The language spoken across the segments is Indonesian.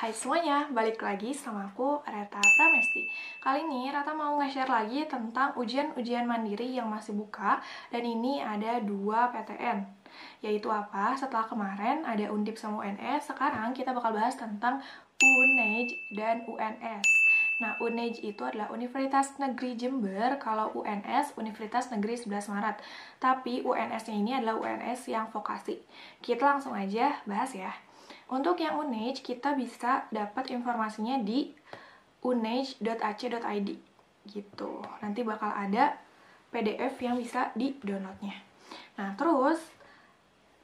Hai semuanya, balik lagi sama aku, Reta Pramesti. Kali ini Reta mau nge-share lagi tentang ujian-ujian mandiri yang masih buka. Dan ini ada 2 PTN. Yaitu apa? Setelah kemarin ada Undip sama UNS, sekarang kita bakal bahas tentang UNEJ dan UNS. Nah, UNEJ itu adalah Universitas Negeri Jember, kalau UNS Universitas Negeri 11 Maret. Tapi UNS-nya ini adalah UNS yang vokasi. Kita langsung aja bahas ya. Untuk yang UNEJ, kita bisa dapat informasinya di unej.ac.id gitu. Nanti bakal ada PDF yang bisa di-downloadnya. Nah, terus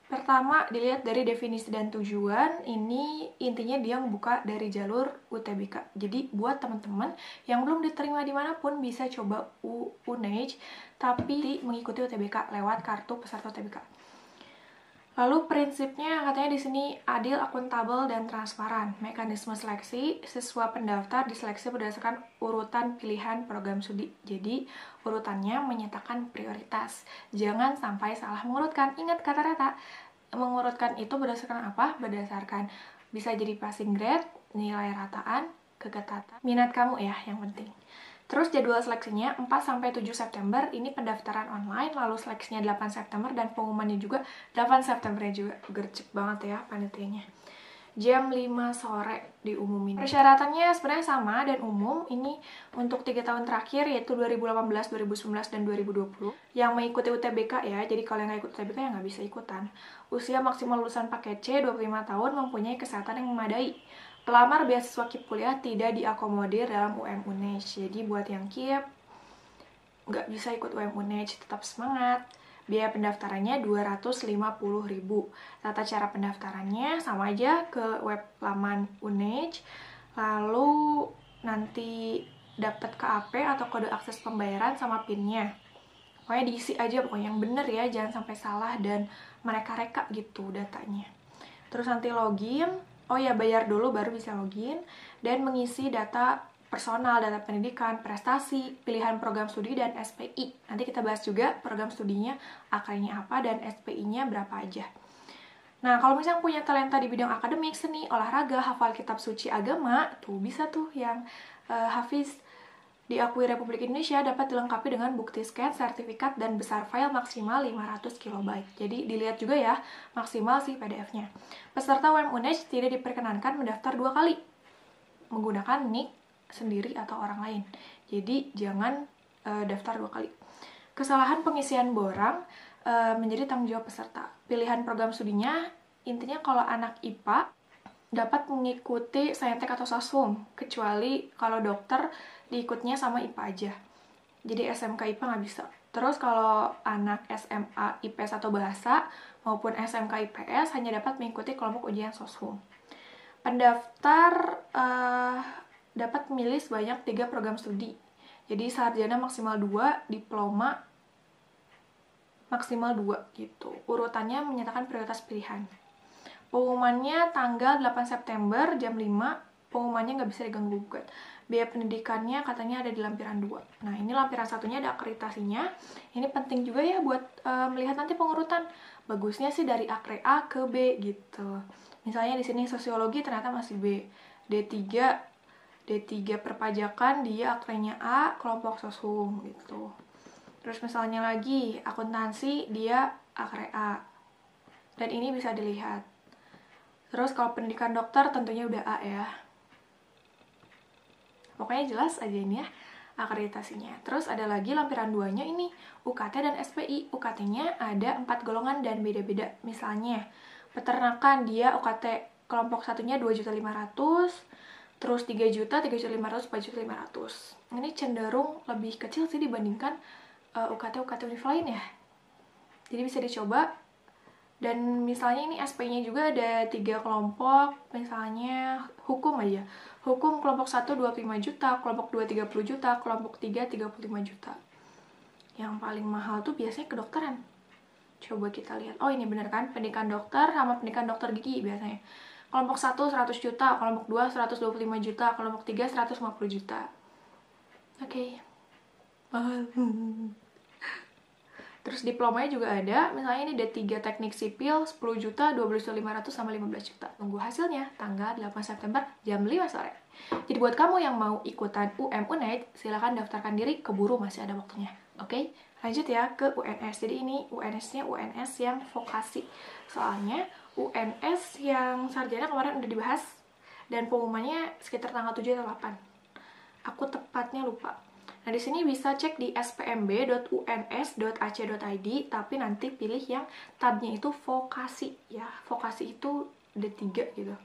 pertama dilihat dari definisi dan tujuan. Ini intinya dia membuka dari jalur UTBK. Jadi buat teman-teman yang belum diterima dimanapun bisa coba UNEJ, tapi mengikuti UTBK lewat kartu peserta UTBK. Lalu prinsipnya katanya di sini adil, akuntabel, dan transparan. Mekanisme seleksi, siswa pendaftar diseleksi berdasarkan urutan pilihan program studi. Jadi urutannya menyatakan prioritas. Jangan sampai salah mengurutkan. Ingat kata Reta, mengurutkan itu berdasarkan apa? Berdasarkan bisa jadi passing grade, nilai rataan, kegetatan, minat kamu ya yang penting. Terus jadwal seleksinya 4-7 September, ini pendaftaran online, lalu seleksinya 8 September, dan pengumumannya juga 8 September juga. Gercep banget ya panitianya. Jam 5 sore diumumin. Persyaratannya sebenarnya sama dan umum, ini untuk 3 tahun terakhir, yaitu 2018, 2019, dan 2020. Yang mengikuti UTBK ya, jadi kalau yang nggak ikut UTBK ya nggak bisa ikutan. Usia maksimal lulusan paket C, 25 tahun, mempunyai kesehatan yang memadai. Pelamar beasiswa KIP kuliah tidak diakomodir dalam UM-UNEJ. Jadi buat yang KIP nggak bisa ikut UM-UNEJ, tetap semangat. Biaya pendaftarannya 250.000. Tata cara pendaftarannya sama aja ke web laman UNEJ. Lalu nanti dapat KAP atau kode akses pembayaran sama PIN-nya. Pokoknya diisi aja pokoknya yang bener ya, jangan sampai salah dan mereka-reka gitu datanya. Terus nanti login. Oh ya, bayar dulu baru bisa login, dan mengisi data personal, data pendidikan, prestasi, pilihan program studi, dan SPI. Nanti kita bahas juga program studinya, AK-nya apa, dan SPI-nya berapa aja. Nah, kalau misalnya punya talenta di bidang akademik, seni, olahraga, hafal kitab suci agama, tuh bisa tuh yang hafiz diakui Republik Indonesia dapat dilengkapi dengan bukti scan, sertifikat, dan besar file maksimal 500 KB. Jadi dilihat juga ya, maksimal sih PDF-nya. Peserta UM-UNEJ tidak diperkenankan mendaftar 2 kali menggunakan nick sendiri atau orang lain. Jadi jangan daftar 2 kali. Kesalahan pengisian borang menjadi tanggung jawab peserta. Pilihan program studinya, intinya kalau anak IPA dapat mengikuti saintek atau sasum, kecuali kalau dokter diikutnya sama IPA aja. Jadi SMK IPA nggak bisa. Terus kalau anak SMA IPS atau bahasa maupun SMK IPS hanya dapat mengikuti kelompok ujian sosum. Pendaftar dapat memilih sebanyak 3 program studi. Jadi sarjana maksimal 2, diploma maksimal 2 gitu. Urutannya menyatakan prioritas pilihan. Pengumumannya tanggal 8 September jam 5. Pengumumannya nggak bisa diganggu-gugat. Biaya pendidikannya katanya ada di lampiran 2. Nah, ini lampiran satunya ada akreditasinya. Ini penting juga ya buat melihat nanti pengurutan. Bagusnya sih dari akre A ke B gitu. Misalnya di sini sosiologi ternyata masih B. D3 perpajakan dia akrenya A, kelompok sosum gitu. Terus misalnya lagi akuntansi dia akre A. Dan ini bisa dilihat. Terus kalau pendidikan dokter tentunya udah A ya. Pokoknya jelas aja ini ya akreditasinya. Terus ada lagi lampiran 2-nya ini UKT dan SPI. UKT-nya ada 4 golongan dan beda-beda. Misalnya peternakan dia UKT kelompok satunya 2.500.000, terus 3.000.000, 3.500.000, 4.500.000. Ini cenderung lebih kecil sih dibandingkan UKT univ lain ya. Jadi bisa dicoba. Dan misalnya ini SP-nya juga ada 3 kelompok, misalnya hukum aja. Hukum kelompok 1 25 juta, kelompok 2 30 juta, kelompok 3 35 juta. Yang paling mahal tuh biasanya kedokteran. Coba kita lihat. Oh, ini bener kan? Pendidikan dokter sama pendidikan dokter gigi biasanya. Kelompok 1 100 juta, kelompok 2 125 juta, kelompok 3 150 juta. Oke. Mahal. Terus diplomanya juga ada, misalnya ini D3 teknik sipil 10 juta, 12.500 sama 15 juta. Tunggu hasilnya tanggal 8 September jam 5 sore. Jadi buat kamu yang mau ikutan UM-UNED, silahkan daftarkan diri, keburu masih ada waktunya. Oke, lanjut ya ke UNS. Jadi ini UNS-nya UNS yang vokasi. Soalnya UNS yang sarjana kemarin udah dibahas, dan pengumumannya sekitar tanggal 7 atau 8. Aku tepatnya lupa. Nah, di sini bisa cek di spmb.uns.ac.id, tapi nanti pilih yang tabnya itu vokasi ya. Vokasi itu D3 gitu.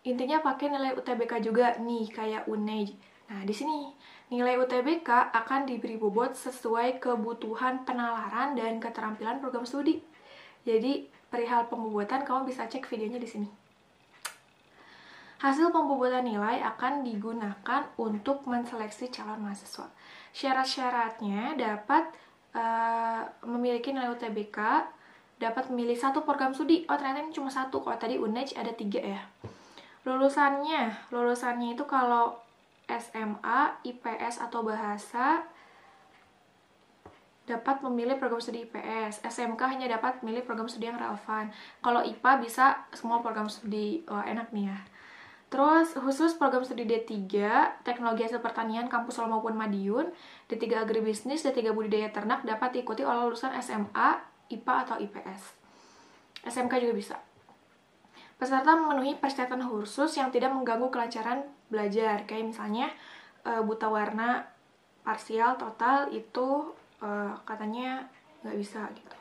Intinya pakai nilai UTBK juga nih kayak UNED. Nah, di sini nilai UTBK akan diberi bobot sesuai kebutuhan penalaran dan keterampilan program studi. Jadi, perihal pembobotan kamu bisa cek videonya di sini. Hasil pembobotan nilai akan digunakan untuk menseleksi calon mahasiswa. Syarat-syaratnya dapat memiliki nilai UTBK, dapat memilih satu program studi. Oh, ternyata ini cuma satu. Kalau tadi UNED ada 3 ya. Lulusannya itu kalau SMA, IPS atau bahasa dapat memilih program studi IPS. SMK hanya dapat memilih program studi yang relevan. Kalau IPA bisa semua program studi. Wah, enak nih ya. Terus khusus program studi D3, Teknologi Hasil Pertanian Kampus Solo maupun Madiun, D3 Agribisnis, D3 Budidaya Ternak dapat diikuti oleh lulusan SMA, IPA atau IPS. SMK juga bisa. Peserta memenuhi persyaratan khusus yang tidak mengganggu kelancaran belajar, kayak misalnya buta warna parsial total itu katanya nggak bisa gitu.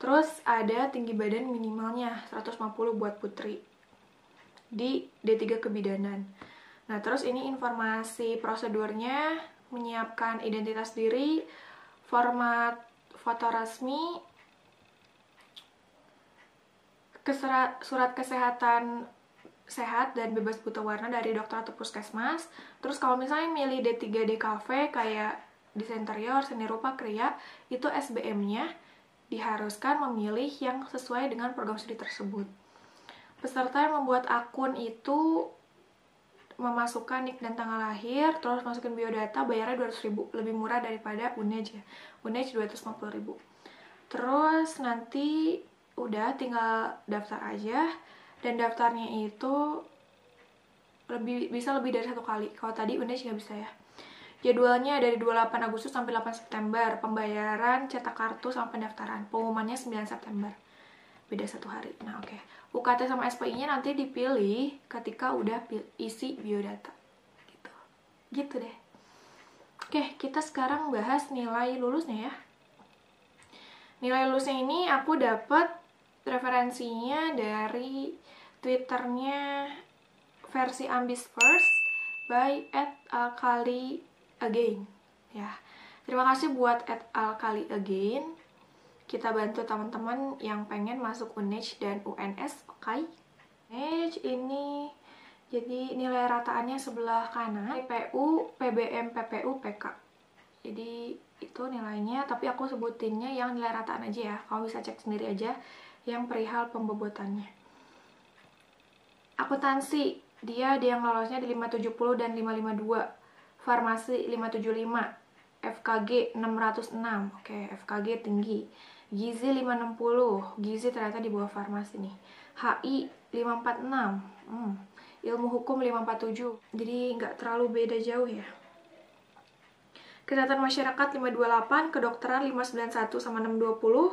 Terus ada tinggi badan minimalnya 150 buat putri di D3 Kebidanan. Nah, terus ini informasi prosedurnya, menyiapkan identitas diri, format foto resmi, surat kesehatan sehat dan bebas buta warna dari dokter atau puskesmas. Terus kalau misalnya milih D3 DKV kayak desain interior, seni rupa, kriya, itu SBM-nya diharuskan memilih yang sesuai dengan program studi tersebut. Peserta yang membuat akun itu memasukkan nik dan tanggal lahir, terus masukin biodata, bayarnya 200.000, lebih murah daripada UNED ya. UNED 250.000. Terus nanti udah tinggal daftar aja, dan daftarnya itu bisa lebih dari 1 kali. Kalau tadi UNED nggak bisa ya. Jadwalnya dari 28 Agustus sampai 8 September, pembayaran, cetak kartu, sama pendaftaran. Pengumumannya 9 September. Beda 1 hari. Nah, oke. UKT sama SPI-nya nanti dipilih ketika udah isi biodata. Gitu deh. Oke, kita sekarang bahas nilai lulusnya ya. Nilai lulusnya ini aku dapat referensinya dari Twitternya versi Ambis First by @alkaliagain ya. Terima kasih buat @alkaliagain. Kita bantu teman-teman yang pengen masuk UNED dan UNS, oke? UNED ini jadi nilai rataannya sebelah kanan, PPU, PBM, PPU, PK. Jadi itu nilainya, tapi aku sebutinnya yang nilai rataan aja ya. Kamu bisa cek sendiri aja yang perihal pembobotannya. Akuntansi, dia ada yang lolosnya di 570 dan 552. Farmasi 575. FKG 606. Oke, FKG tinggi. Gizi 560, gizi ternyata di bawah farmasi nih. HI 546, ilmu hukum 547, jadi nggak terlalu beda jauh ya. Kesehatan masyarakat 528, kedokteran 591 sama 620,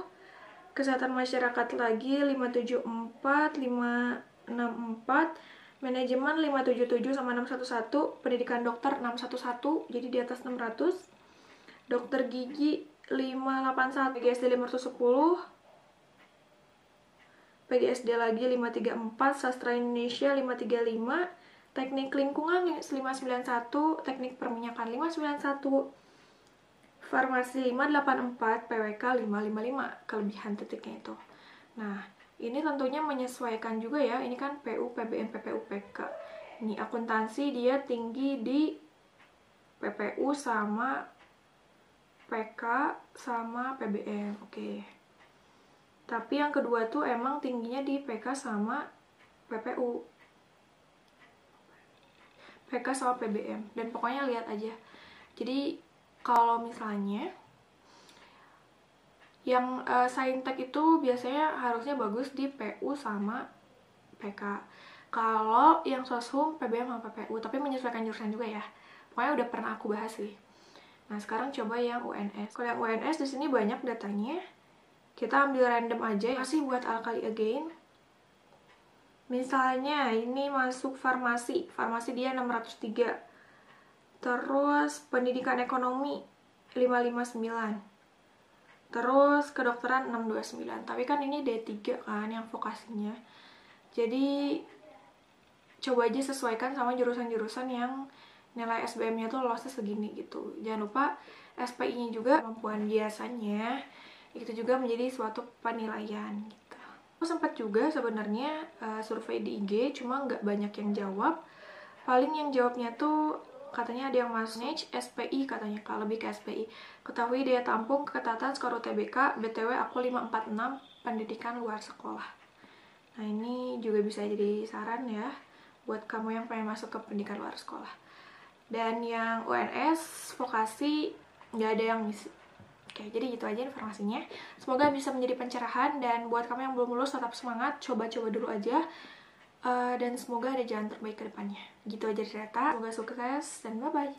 kesehatan masyarakat lagi 574, 564, manajemen 577 sama 611, pendidikan dokter 611, jadi di atas 600, dokter gigi 581, PGSD 510, PGSD lagi 534, sastra Indonesia 535, teknik lingkungan 591, teknik perminyakan 591, farmasi 584, PWK 555, kelebihan titiknya itu. Nah, ini tentunya menyesuaikan juga ya, ini kan PU, PBM, PPU, PK. Ini akuntansi dia tinggi di PPU sama PK sama PBM, oke. Tapi yang kedua tuh emang tingginya di PK sama PPU. PK sama PBM, dan pokoknya lihat aja. Jadi kalau misalnya Yang saintek itu biasanya harusnya bagus di PU sama PK. Kalau yang soshum PBM sama PPU, tapi menyesuaikan jurusan juga ya. Pokoknya udah pernah aku bahas sih. Nah, sekarang coba yang UNS. Kalau yang UNS di sini banyak datanya. Kita ambil random aja, masih buat alkali again. Misalnya ini masuk farmasi. Farmasi dia 603. Terus pendidikan ekonomi 559. Terus kedokteran 629. Tapi kan ini D3 kan yang vokasinya. Jadi coba aja sesuaikan sama jurusan-jurusan yang nilai SBM-nya tuh lolosnya segini gitu. Jangan lupa SPI-nya juga, kemampuan biasanya itu juga menjadi suatu penilaian gitu. Aku sempat juga sebenarnya survei di IG, cuma nggak banyak yang jawab. Paling yang jawabnya tuh katanya ada yang masuk SPI katanya, kalau lebih ke SPI. Ketahui daya tampung, ketatan skor UTBK, BTW aku 546 pendidikan luar sekolah. Nah, ini juga bisa jadi saran ya buat kamu yang pengen masuk ke pendidikan luar sekolah. Dan yang UNS vokasi nggak ada yang misi. Oke, jadi gitu aja informasinya. Semoga bisa menjadi pencerahan, dan buat kamu yang belum lulus tetap semangat, coba-coba dulu aja. Dan semoga ada jalan terbaik ke depannya. Gitu aja cerita. Semoga sukses dan bye-bye.